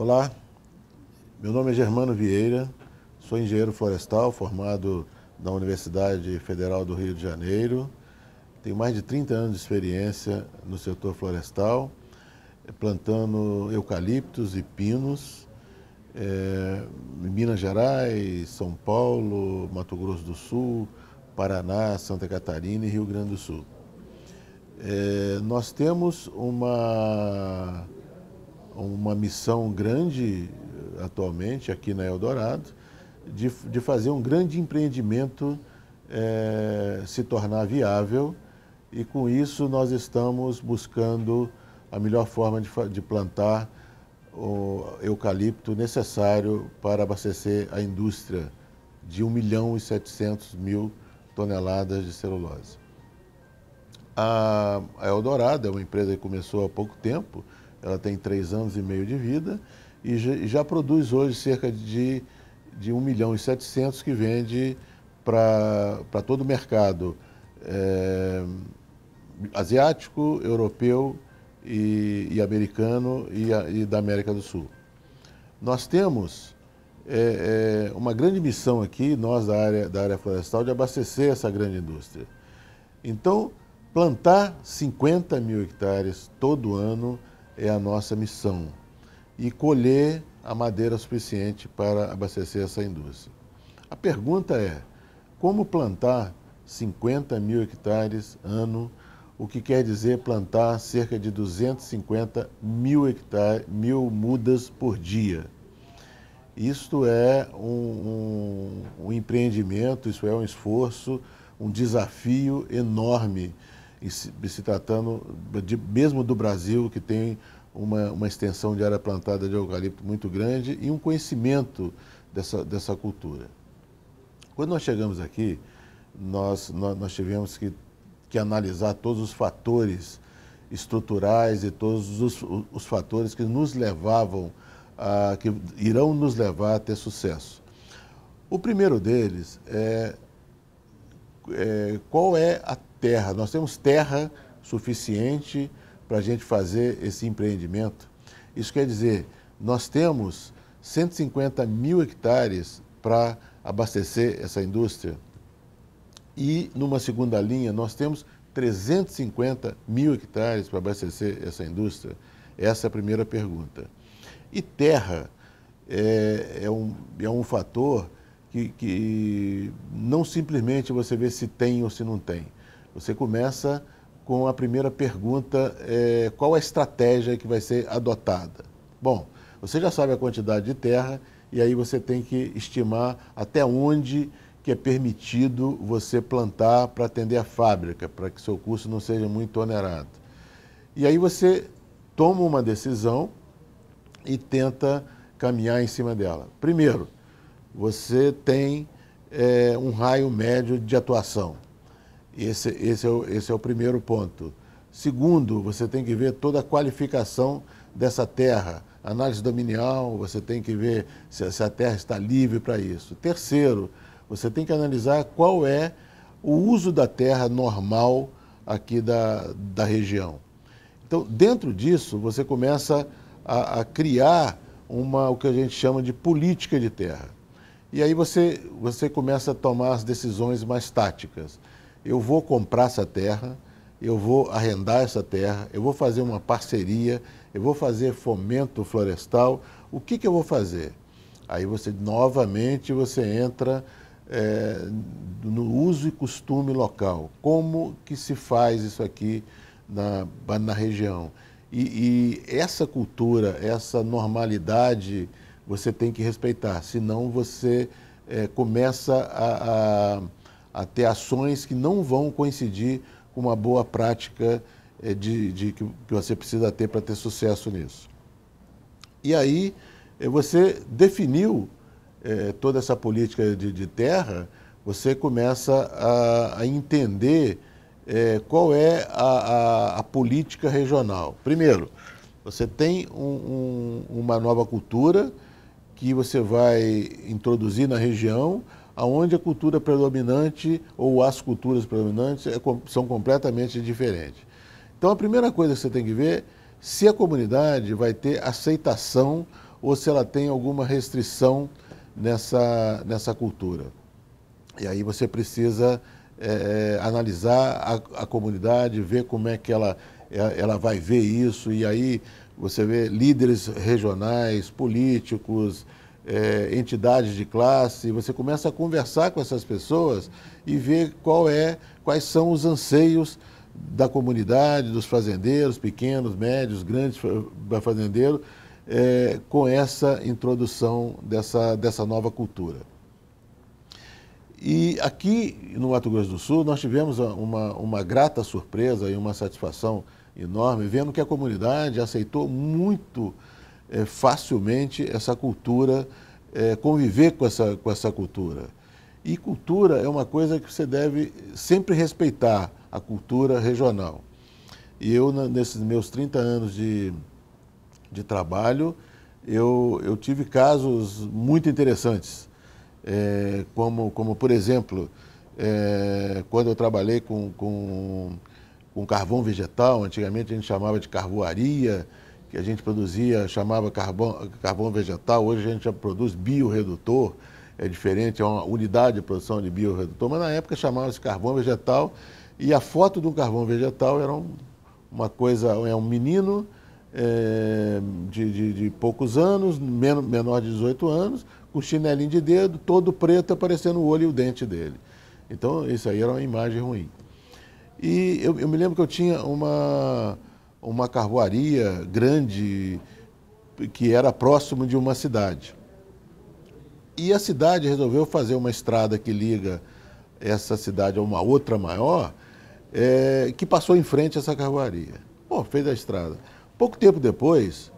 Olá, meu nome é Germano Vieira, sou engenheiro florestal formado na Universidade Federal do Rio de Janeiro. Tenho mais de 30 anos de experiência no setor florestal, plantando eucaliptos e pinos em Minas Gerais, São Paulo, Mato Grosso do Sul, Paraná, Santa Catarina e Rio Grande do Sul. Nós temos uma missão grande atualmente aqui na Eldorado de fazer um grande empreendimento se tornar viável, e com isso nós estamos buscando a melhor forma de plantar o eucalipto necessário para abastecer a indústria de 1.700.000 toneladas de celulose. A Eldorado é uma empresa que começou há pouco tempo, ela tem 3 anos e meio de vida e já produz hoje cerca de 1.700.000 que vende para todo o mercado asiático, europeu e americano e da América do Sul. Nós temos uma grande missão aqui, nós da área florestal, de abastecer essa grande indústria. Então, plantar 50.000 hectares todo ano é a nossa missão, e colher a madeira suficiente para abastecer essa indústria. A pergunta é, como plantar 50.000 hectares ano, o que quer dizer plantar cerca de 250.000 mudas por dia? Isto é um empreendimento, isso é um esforço, um desafio enorme, se tratando mesmo do Brasil, que tem uma extensão de área plantada de eucalipto muito grande e um conhecimento dessa cultura. Quando nós chegamos aqui, nós tivemos que analisar todos os fatores estruturais e todos os fatores que nos levavam que irão nos levar a ter sucesso. O primeiro deles qual é a terra. Nós temos terra suficiente para a gente fazer esse empreendimento. Isso quer dizer, nós temos 150.000 hectares para abastecer essa indústria. E, numa segunda linha, nós temos 350.000 hectares para abastecer essa indústria. Essa é a primeira pergunta. E terra é um fator que não simplesmente você vê se tem ou se não tem. Você começa com a primeira pergunta, qual a estratégia que vai ser adotada? Bom, você já sabe a quantidade de terra e aí você tem que estimar até onde que é permitido você plantar para atender a fábrica, para que seu custo não seja muito onerado. E aí você toma uma decisão e tenta caminhar em cima dela. Primeiro, você tem um raio médio de atuação. Esse é o primeiro ponto. Segundo, você tem que ver toda a qualificação dessa terra. Análise dominial, você tem que ver se a terra está livre para isso. Terceiro, você tem que analisar qual é o uso da terra normal aqui da região. Então, dentro disso, você começa a criar o que a gente chama de política de terra. E aí você começa a tomar as decisões mais táticas. Eu vou comprar essa terra, eu vou arrendar essa terra, eu vou fazer uma parceria, eu vou fazer fomento florestal. O que eu vou fazer? Aí novamente você entra no uso e costume local. Como que se faz isso aqui na região? E essa cultura, essa normalidade, você tem que respeitar, senão você começa a ter ações que não vão coincidir com uma boa prática que você precisa ter para ter sucesso nisso. E aí, você definiu toda essa política de terra, você começa a entender qual é a política regional. Primeiro, você tem uma nova cultura que você vai introduzir na região, onde a cultura predominante ou as culturas predominantes são completamente diferentes. Então, a primeira coisa que você tem que ver se a comunidade vai ter aceitação ou se ela tem alguma restrição nessa cultura. E aí você precisa analisar a comunidade, ver como é que ela vai ver isso, e aí você vê líderes regionais, políticos, entidades de classe, você começa a conversar com essas pessoas e ver quais são os anseios da comunidade, dos fazendeiros, pequenos, médios, grandes fazendeiros, com essa introdução dessa nova cultura. E aqui no Mato Grosso do Sul nós tivemos uma grata surpresa e uma satisfação enorme, vendo que a comunidade aceitou muito facilmente essa cultura, conviver com essa cultura. E cultura é uma coisa que você deve sempre respeitar, a cultura regional. E eu, nesses meus 30 anos de trabalho, eu tive casos muito interessantes, como por exemplo, quando eu trabalhei com carvão vegetal, antigamente a gente chamava de carvoaria, que a gente produzia, chamava carvão vegetal, hoje a gente já produz bioredutor, é diferente, é uma unidade de produção de bioredutor, mas na época chamava-se carvão vegetal, e a foto do carvão vegetal era uma coisa, um menino de poucos anos, menor de 18 anos, com chinelinho de dedo, todo preto, aparecendo o olho e o dente dele. Então, isso aí era uma imagem ruim. E eu me lembro que eu tinha uma carvoaria grande que era próximo de uma cidade. E a cidade resolveu fazer uma estrada que liga essa cidade a uma outra maior, que passou em frente a essa carvoaria. Pô, fez a estrada. Pouco tempo depois,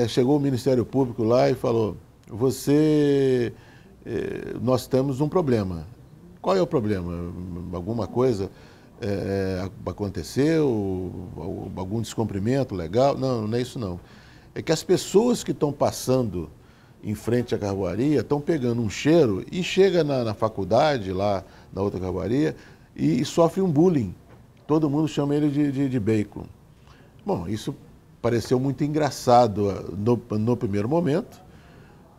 chegou o Ministério Público lá e falou: nós temos um problema. Qual é o problema? Alguma coisa aconteceu? Algum descumprimento legal? Não, não é isso não. É que as pessoas que estão passando em frente à carvoaria estão pegando um cheiro e chega na faculdade, lá na outra carvoaria, e sofre um bullying. Todo mundo chama ele de bacon. Bom, isso pareceu muito engraçado no primeiro momento,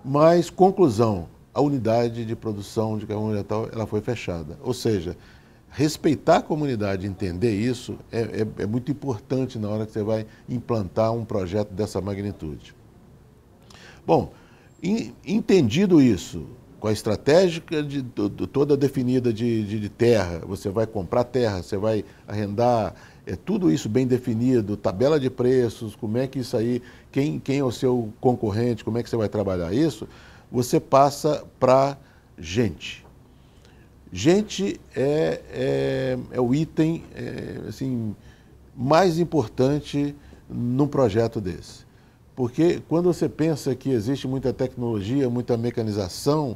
mas, conclusão, a unidade de produção de carvão vegetal ela foi fechada. Ou seja, respeitar a comunidade, entender isso, é muito importante na hora que você vai implantar um projeto dessa magnitude. Bom, entendido isso, com a estratégia toda definida de terra, você vai comprar terra, você vai arrendar, tudo isso bem definido, tabela de preços, como é que isso aí, quem é o seu concorrente, como é que você vai trabalhar isso, você passa para gente. Gente é o item assim, mais importante num projeto desse. Porque quando você pensa que existe muita tecnologia, muita mecanização,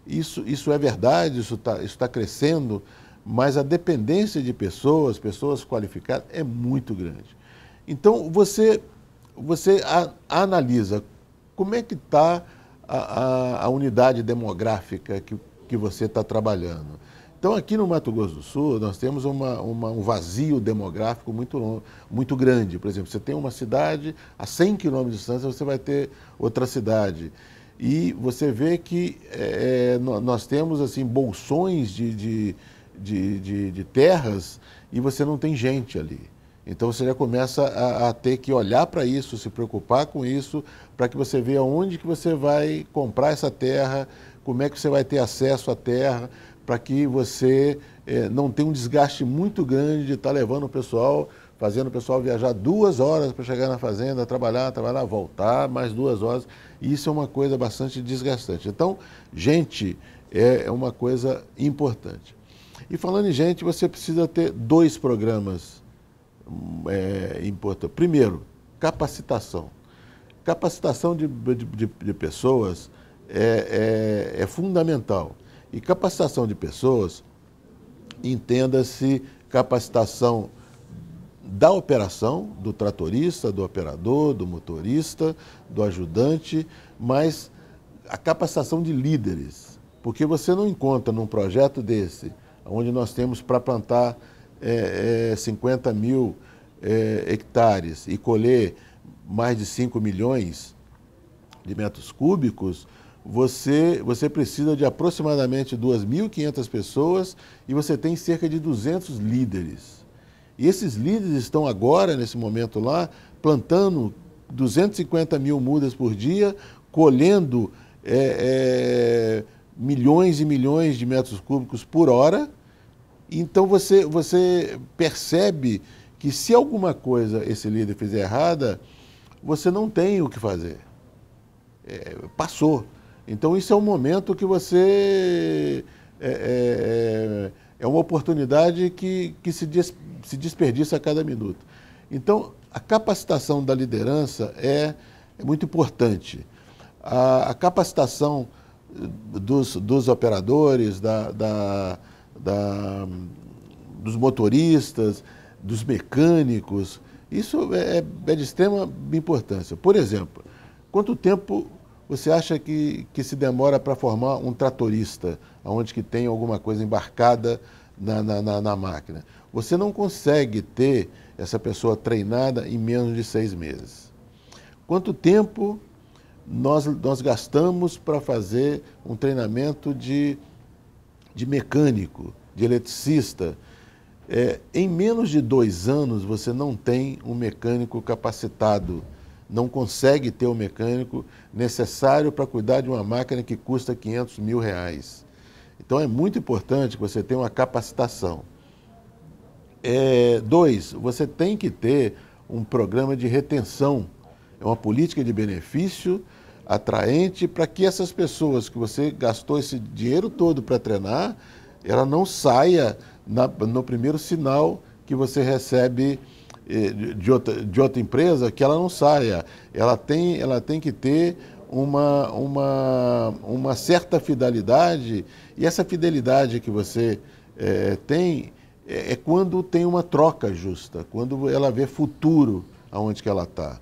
isso é verdade, isso tá crescendo, mas a dependência de pessoas qualificadas, é muito grande. Então, você analisa como é que está a unidade demográfica que você está trabalhando. Então, aqui no Mato Grosso do Sul, nós temos um vazio demográfico muito grande. Por exemplo, você tem uma cidade, a 100 quilômetros de distância, você vai ter outra cidade. E você vê que nós temos assim, bolsões de terras e você não tem gente ali. Então você já começa a ter que olhar para isso, se preocupar com isso, para que você veja onde que você vai comprar essa terra, como é que você vai ter acesso à terra, para que você não tenha um desgaste muito grande de estar levando o pessoal, fazendo o pessoal viajar 2 horas para chegar na fazenda, trabalhar, voltar, mais 2 horas. E isso é uma coisa bastante desgastante. Então, gente é uma coisa importante. E falando em gente, você precisa ter 2 programas importantes. Primeiro, capacitação. Capacitação de pessoas é fundamental. E capacitação de pessoas, entenda-se capacitação da operação, do tratorista, do operador, do motorista, do ajudante, mas a capacitação de líderes. Porque você não encontra num projeto desse, onde nós temos para plantar 50 mil hectares e colher mais de 5 milhões de metros cúbicos, você precisa de aproximadamente 2.500 pessoas e você tem cerca de 200 líderes. E esses líderes estão agora, nesse momento lá, plantando 250 mil mudas por dia, colhendo milhões e milhões de metros cúbicos por hora. Então você percebe que se alguma coisa esse líder fizer errada, você não tem o que fazer. Passou. Então isso é um momento que você... É uma oportunidade que se desperdiça a cada minuto. Então, a capacitação da liderança é muito importante. A capacitação dos operadores, dos motoristas, dos mecânicos, isso é de extrema importância. Por exemplo, quanto tempo você acha que se demora para formar um tratorista, onde que tem alguma coisa embarcada na máquina? Você não consegue ter essa pessoa treinada em menos de 6 meses. Quanto tempo nós gastamos para fazer um treinamento de mecânico, de eletricista? Em menos de 2 anos você não tem um mecânico capacitado, não consegue ter o mecânico necessário para cuidar de uma máquina que custa R$500 mil. Então é muito importante que você tenha uma capacitação. 2, você tem que ter um programa de retenção, uma política de benefício atraente para que essas pessoas que você gastou esse dinheiro todo para treinar, ela não saia no primeiro sinal que você recebe de outra empresa, que ela não saia. Ela tem que ter uma certa fidelidade, e essa fidelidade que você tem quando tem uma troca justa, quando ela vê futuro aonde que ela está.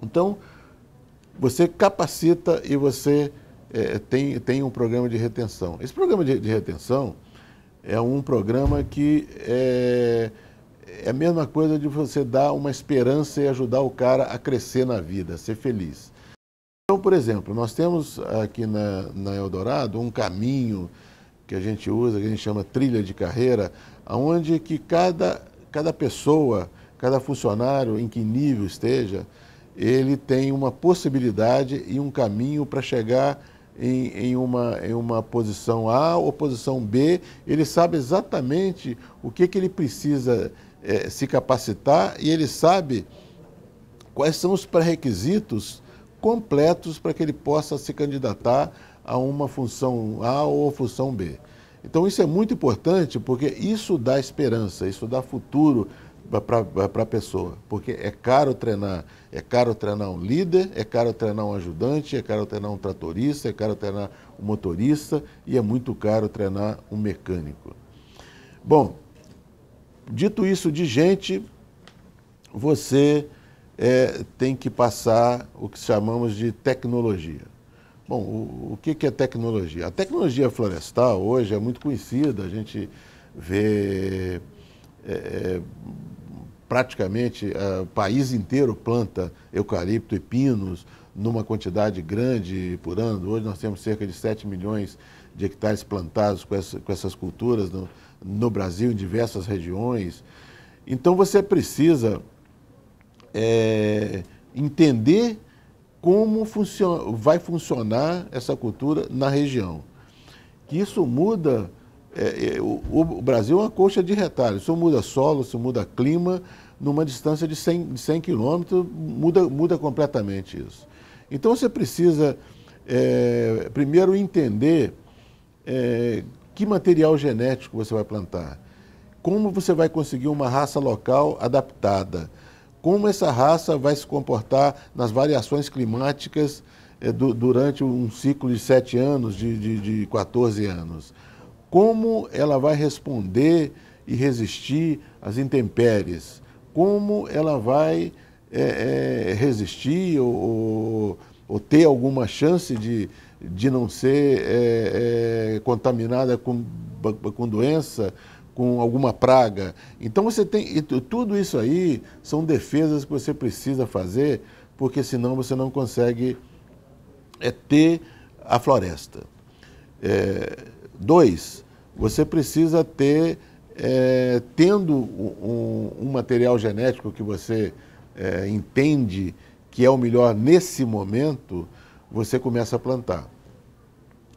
Então, você capacita e você tem um programa de retenção. Esse programa de retenção é um programa que é a mesma coisa de você dar uma esperança e ajudar o cara a crescer na vida, a ser feliz. Então, por exemplo, nós temos aqui na Eldorado um caminho que a gente usa, que a gente chama trilha de carreira, onde que cada pessoa, cada funcionário, em que nível esteja, ele tem uma possibilidade e um caminho para chegar em uma posição A ou posição B. Ele sabe exatamente o que ele precisa se capacitar, e ele sabe quais são os pré-requisitos completos para que ele possa se candidatar a uma função A ou função B. Então isso é muito importante, porque isso dá esperança, isso dá futuro para a pessoa, porque é caro treinar um líder, é caro treinar um ajudante, é caro treinar um tratorista, é caro treinar um motorista e é muito caro treinar um mecânico. Bom, dito isso de gente, você tem que passar o que chamamos de tecnologia. Bom, o que é tecnologia? A tecnologia florestal hoje é muito conhecida, a gente vê praticamente o país inteiro planta eucalipto e pinos numa quantidade grande por ano. Hoje nós temos cerca de 7 milhões de hectares plantados com essas culturas no Brasil, em diversas regiões. Então você precisa entender como vai funcionar essa cultura na região. Que isso muda, o Brasil é uma coxa de retalho, isso muda solo, isso muda clima, numa distância de 100 quilômetros, muda completamente isso. Então você precisa, primeiro, entender que material genético você vai plantar, como você vai conseguir uma raça local adaptada, como essa raça vai se comportar nas variações climáticas durante um ciclo de 7 anos, de 14 anos. Como ela vai responder e resistir às intempéries. Como ela vai resistir ou ter alguma chance de não ser contaminada com doença, com alguma praga. Então você tem, tudo isso aí são defesas que você precisa fazer, porque senão você não consegue ter a floresta. Dois, você precisa ter, tendo um material genético que você entende que é o melhor nesse momento, você começa a plantar.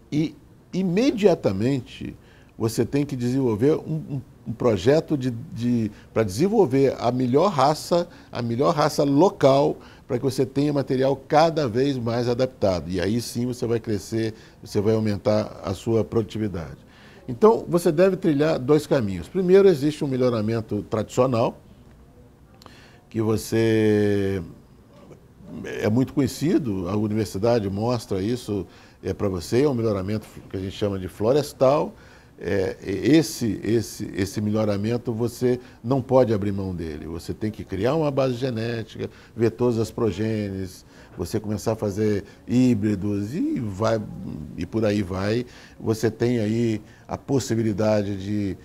E imediatamente você tem que desenvolver um projeto para desenvolver a melhor raça local, para que você tenha material cada vez mais adaptado. E aí sim você vai crescer, você vai aumentar a sua produtividade. Então, você deve trilhar dois caminhos. Primeiro, existe um melhoramento tradicional, que você é muito conhecido, a universidade mostra isso para você, é um melhoramento que a gente chama de florestal. Esse melhoramento você não pode abrir mão dele. Você tem que criar uma base genética, ver todas as progênies, você começar a fazer híbridos e por aí vai. Você tem aí a possibilidade de,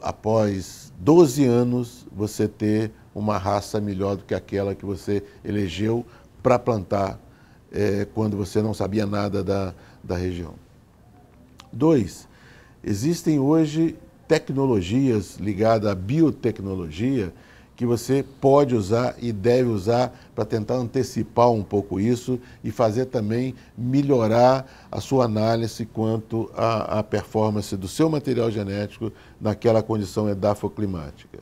após 12 anos, você ter uma raça melhor do que aquela que você elegeu para plantar quando você não sabia nada da região. Dois, existem hoje tecnologias ligadas à biotecnologia que você pode usar e deve usar para tentar antecipar um pouco isso e fazer também melhorar a sua análise quanto à performance do seu material genético naquela condição edafoclimática.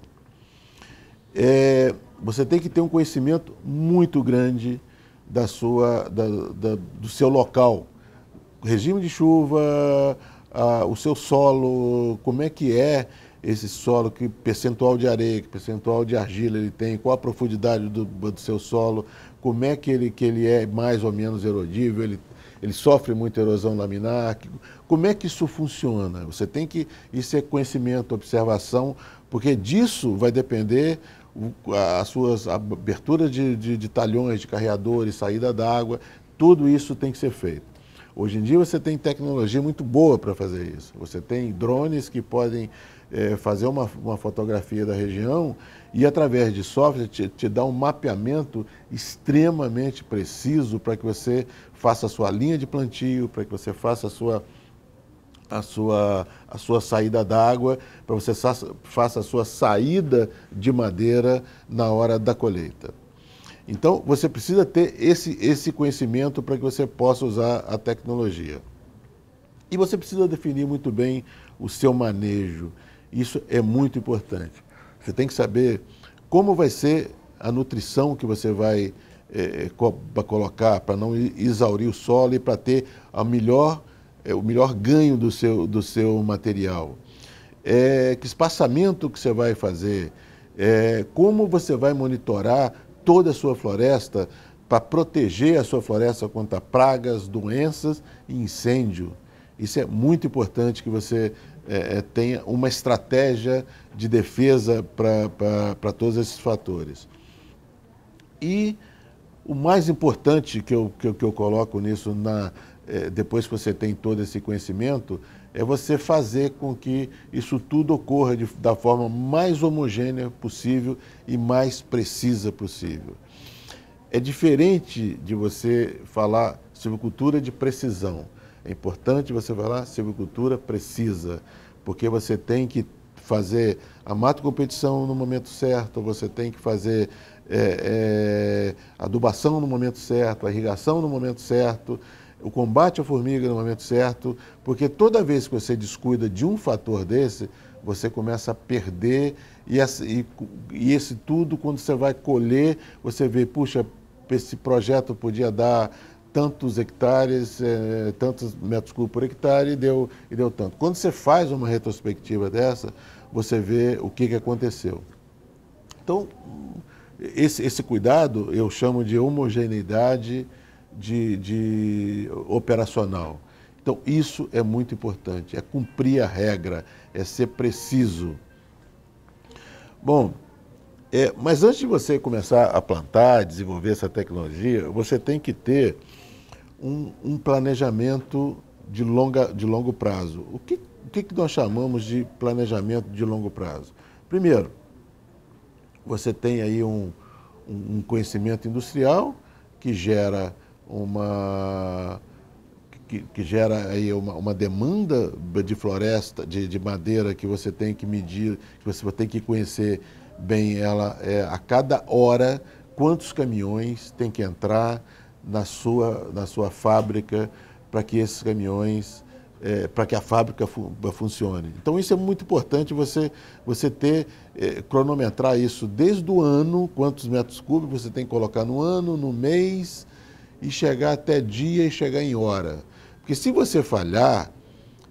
Você tem que ter um conhecimento muito grande do seu local, regime de chuva, o seu solo, como é que é esse solo, que percentual de areia, que percentual de argila ele tem, qual a profundidade do seu solo, como é que ele é mais ou menos erodível, ele sofre muita erosão laminar, como é que isso funciona? Você tem que, isso é conhecimento, observação, porque disso vai depender as suas aberturas de talhões, de carreadores, saída d'água, tudo isso tem que ser feito. Hoje em dia você tem tecnologia muito boa para fazer isso. Você tem drones que podem fazer uma fotografia da região e, através de software, te dar um mapeamento extremamente preciso para que você faça a sua linha de plantio, para que você faça a sua saída d'água, para você faça a sua saída de madeira na hora da colheita. Então, você precisa ter esse conhecimento para que você possa usar a tecnologia. E você precisa definir muito bem o seu manejo. Isso é muito importante. Você tem que saber como vai ser a nutrição que você vai colocar para não exaurir o solo e para ter o melhor ganho do seu material. Que espaçamento que você vai fazer, como você vai monitorar toda a sua floresta para proteger a sua floresta contra pragas, doenças e incêndio. Isso é muito importante, que você tenha uma estratégia de defesa para todos esses fatores. E o mais importante que eu coloco nisso, depois que você tem todo esse conhecimento, é você fazer com que isso tudo ocorra da forma mais homogênea possível e mais precisa possível. É diferente de você falar silvicultura de precisão. É importante você falar silvicultura precisa, porque você tem que fazer a mato-competição no momento certo, você tem que fazer adubação no momento certo, a irrigação no momento certo, o combate à formiga no momento certo, porque toda vez que você descuida de um fator desse, você começa a perder, e esse tudo, quando você vai colher, você vê, puxa, esse projeto podia dar tantos hectares, tantos metros cúbicos por hectare, e deu tanto. Quando você faz uma retrospectiva dessa, você vê o que aconteceu. Então, esse cuidado eu chamo de homogeneidade operacional. Então, isso é muito importante, é cumprir a regra, é ser preciso. Bom, mas antes de você começar a plantar, desenvolver essa tecnologia, você tem que ter um planejamento de longo prazo. o que nós chamamos de planejamento de longo prazo? Primeiro, você tem aí um conhecimento industrial que gera uma demanda de floresta, de madeira que você tem que medir, que você tem que conhecer bem ela a cada hora, quantos caminhões tem que entrar na sua fábrica para que esses caminhões, para que a fábrica funcione. Então isso é muito importante você cronometrar isso desde o ano, quantos metros cúbicos você tem que colocar no ano, no mês, e chegar até dia e chegar em hora. Porque se você falhar,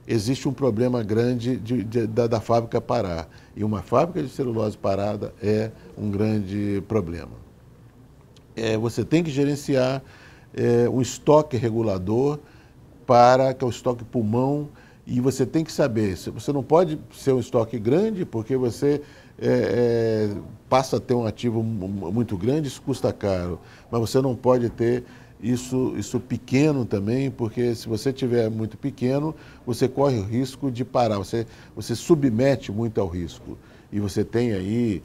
existe um problema grande da fábrica parar. E uma fábrica de celulose parada é um grande problema. Você tem que gerenciar um estoque regulador que é o estoque pulmão, e você tem que saber, você não pode ser um estoque grande, porque você passa a ter um ativo muito grande, isso custa caro, mas você não pode ter isso pequeno também, porque se você tiver muito pequeno, você corre o risco de parar, você submete muito ao risco. E você tem aí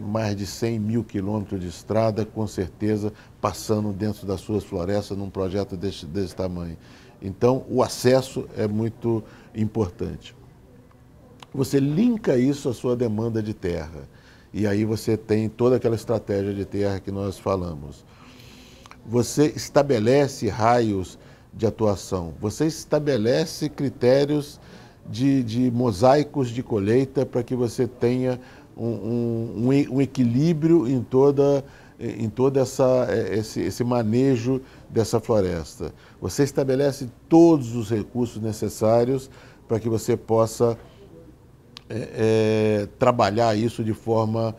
mais de 100 mil quilômetros de estrada, com certeza, passando dentro das suas florestas num projeto desse tamanho. Então, o acesso é muito importante. Você linka isso à sua demanda de terra. E aí você tem toda aquela estratégia de terra que nós falamos. Você estabelece raios de atuação. Você estabelece critérios de mosaicos de colheita para que você tenha um equilíbrio em todo esse manejo dessa floresta. Você estabelece todos os recursos necessários para que você possa trabalhar isso de forma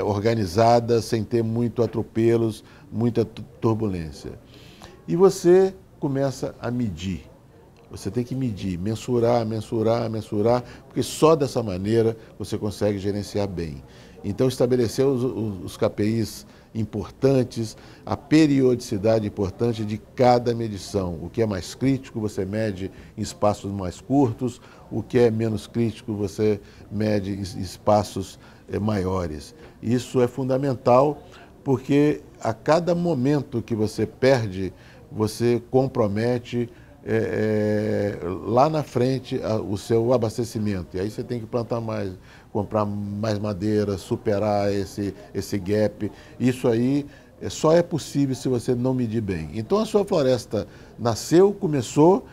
organizada, sem ter muito atropelos, muita turbulência. E você começa a medir. Você tem que medir, mensurar, porque só dessa maneira você consegue gerenciar bem. Então, estabelecer os KPIs importantes, a periodicidade importante de cada medição. O que é mais crítico, você mede em espaços mais curtos, o que é menos crítico, você mede em espaços maiores. Isso é fundamental, porque a cada momento que você perde, você compromete lá na frente o seu abastecimento. E aí você tem que plantar mais, comprar mais madeira, superar esse gap. Isso aí só é possível se você não medir bem. Então a sua floresta nasceu, começou,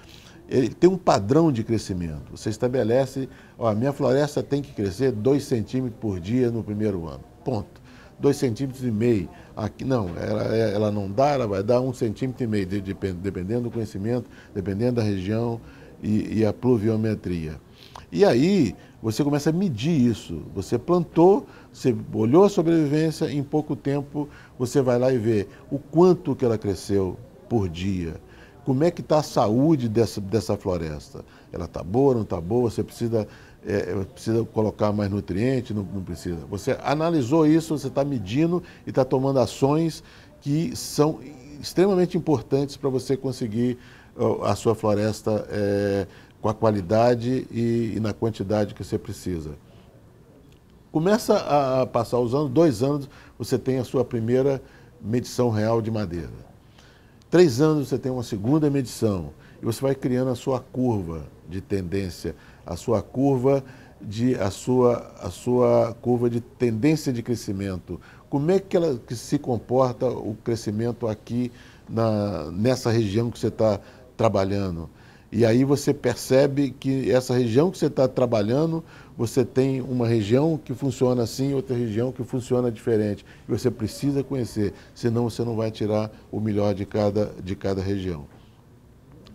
ele tem um padrão de crescimento. Você estabelece, a minha floresta tem que crescer 2 centímetros por dia no primeiro ano. Ponto. 2,5 centímetros. Aqui, não, ela não dá, ela vai dar 1,5 centímetros, dependendo do conhecimento, dependendo da região e a pluviometria. E aí você começa a medir isso. Você plantou, você olhou a sobrevivência, em pouco tempo você vai lá e vê o quanto que ela cresceu por dia. Como é que está a saúde dessa floresta? Ela está boa, não está boa? Você precisa colocar mais nutriente? Não precisa. Você analisou isso, você está medindo e está tomando ações que são extremamente importantes para você conseguir a sua floresta com a qualidade e na quantidade que você precisa. Começa a passar os anos, 2 anos, você tem a sua primeira medição real de madeira. 3 anos você tem uma segunda medição e você vai criando a sua curva de tendência, a sua curva de tendência de crescimento. Como é que se comporta o crescimento aqui nessa região que você está trabalhando? E aí você percebe que essa região que você está trabalhando, você tem uma região que funciona assim, outra região que funciona diferente. E você precisa conhecer, senão você não vai tirar o melhor de cada região.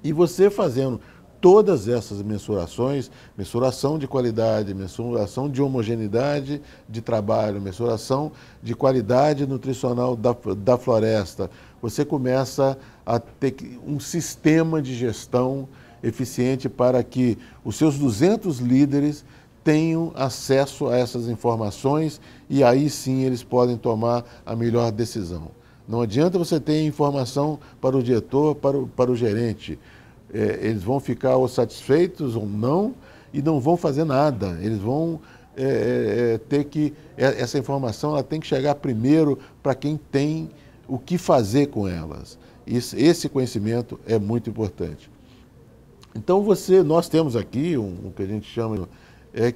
E você fazendo todas essas mensurações, mensuração de qualidade, mensuração de homogeneidade de trabalho, mensuração de qualidade nutricional da floresta, você começa a ter um sistema de gestão eficiente para que os seus 200 líderes tenham acesso a essas informações e aí sim eles podem tomar a melhor decisão. Não adianta você ter informação para o diretor, para o gerente. Eles vão ficar ou satisfeitos ou não, e não vão fazer nada. Eles vão ter que... Essa informação ela tem que chegar primeiro para quem tem o que fazer com elas. Esse conhecimento é muito importante. Então nós temos aqui o que a gente chama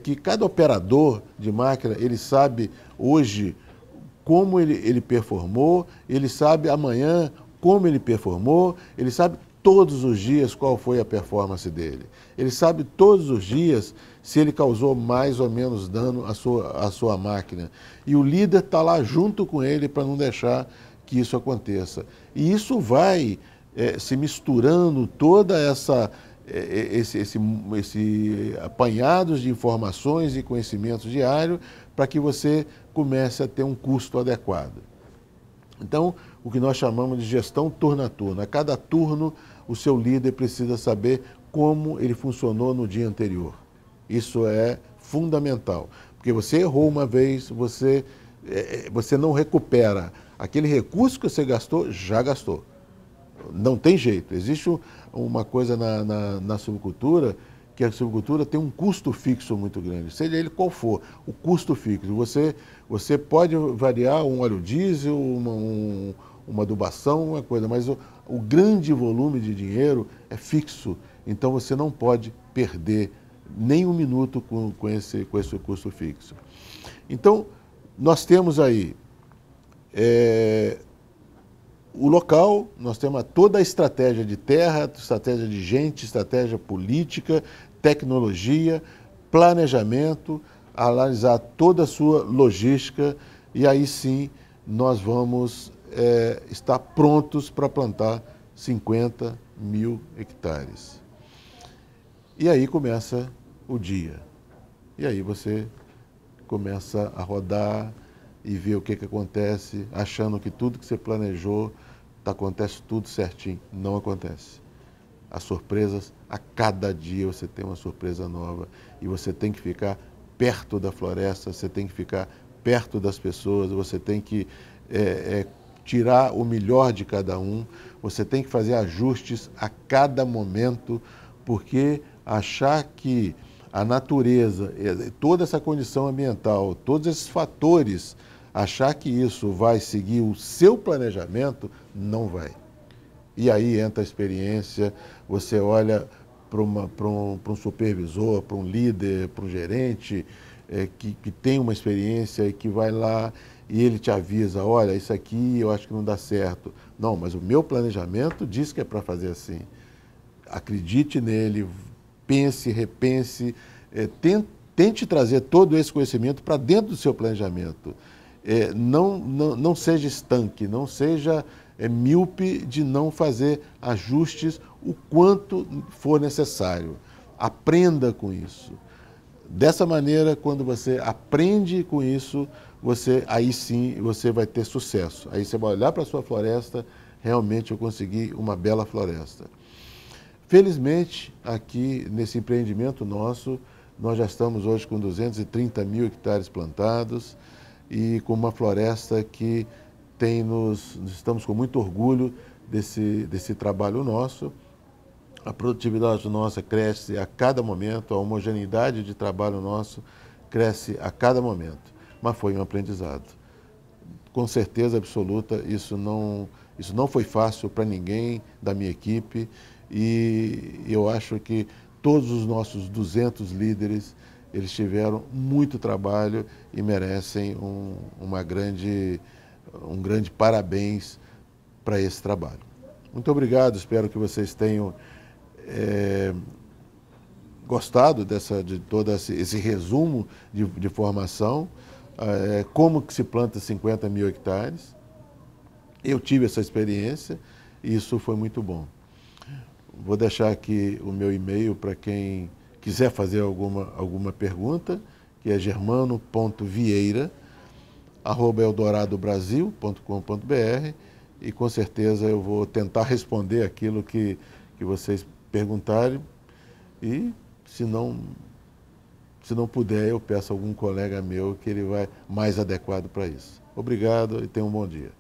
que cada operador de máquina, ele sabe hoje como ele performou, ele sabe amanhã como ele performou, ele sabe todos os dias qual foi a performance dele. Ele sabe todos os dias se ele causou mais ou menos dano à sua máquina. E o líder está lá junto com ele para não deixar que isso aconteça. E isso vai se misturando toda esse apanhados de informações e conhecimentos diários para que você comece a ter um custo adequado. Então, o que nós chamamos de gestão turno a turno. A cada turno, o seu líder precisa saber como ele funcionou no dia anterior. Isso é fundamental, porque você errou uma vez, você não recupera. Aquele recurso que você gastou, já gastou. Não tem jeito. Existe uma coisa na silvicultura, que a silvicultura tem um custo fixo muito grande, seja ele qual for, o custo fixo. Você pode variar um óleo diesel, uma adubação, uma coisa, mas o grande volume de dinheiro é fixo, então você não pode perder nem um minuto com esse custo fixo. Então, nós temos aí o local, nós temos toda a estratégia de terra, estratégia de gente, estratégia política, tecnologia, planejamento, analisar toda a sua logística e aí sim nós vamos estar prontos para plantar 50 mil hectares. E aí começa o dia. E aí você começa a rodar e ver o que acontece, achando que tudo que você planejou, acontece tudo certinho. Não acontece. As surpresas, a cada dia você tem uma surpresa nova e você tem que ficar perto da floresta, você tem que ficar perto das pessoas, você tem que tirar o melhor de cada um, você tem que fazer ajustes a cada momento, porque achar que a natureza, toda essa condição ambiental, todos esses fatores, achar que isso vai seguir o seu planejamento, não vai. E aí entra a experiência, você olha para um supervisor, para um líder, para um gerente que tem uma experiência e que vai lá e ele te avisa, olha, isso aqui eu acho que não dá certo. Não, mas o meu planejamento diz que é para fazer assim. Acredite nele, pense, repense, tente trazer todo esse conhecimento para dentro do seu planejamento. Não seja estanque, não seja míope de não fazer ajustes o quanto for necessário. Aprenda com isso. Dessa maneira, quando você aprende com isso, aí sim você vai ter sucesso. Aí você vai olhar para a sua floresta, realmente eu consegui uma bela floresta. Felizmente, aqui nesse empreendimento nosso, nós já estamos hoje com 230 mil hectares plantados e com uma floresta que estamos com muito orgulho desse trabalho nosso. A produtividade nossa cresce a cada momento, a homogeneidade de trabalho nosso cresce a cada momento, mas foi um aprendizado. Com certeza absoluta, isso não foi fácil para ninguém da minha equipe e eu acho que todos os nossos 200 líderes, eles tiveram muito trabalho e merecem um grande parabéns para esse trabalho. Muito obrigado, espero que vocês tenham gostado de todo esse resumo de formação, como que se planta 50 mil hectares. Eu tive essa experiência e isso foi muito bom. Vou deixar aqui o meu e-mail para quem quiser fazer alguma pergunta, que é germano.vieira@eldoradobrasil.com.br e com certeza eu vou tentar responder aquilo que vocês perguntarem e se não puder eu peço a algum colega meu que ele vai mais adequado para isso. Obrigado e tenha um bom dia.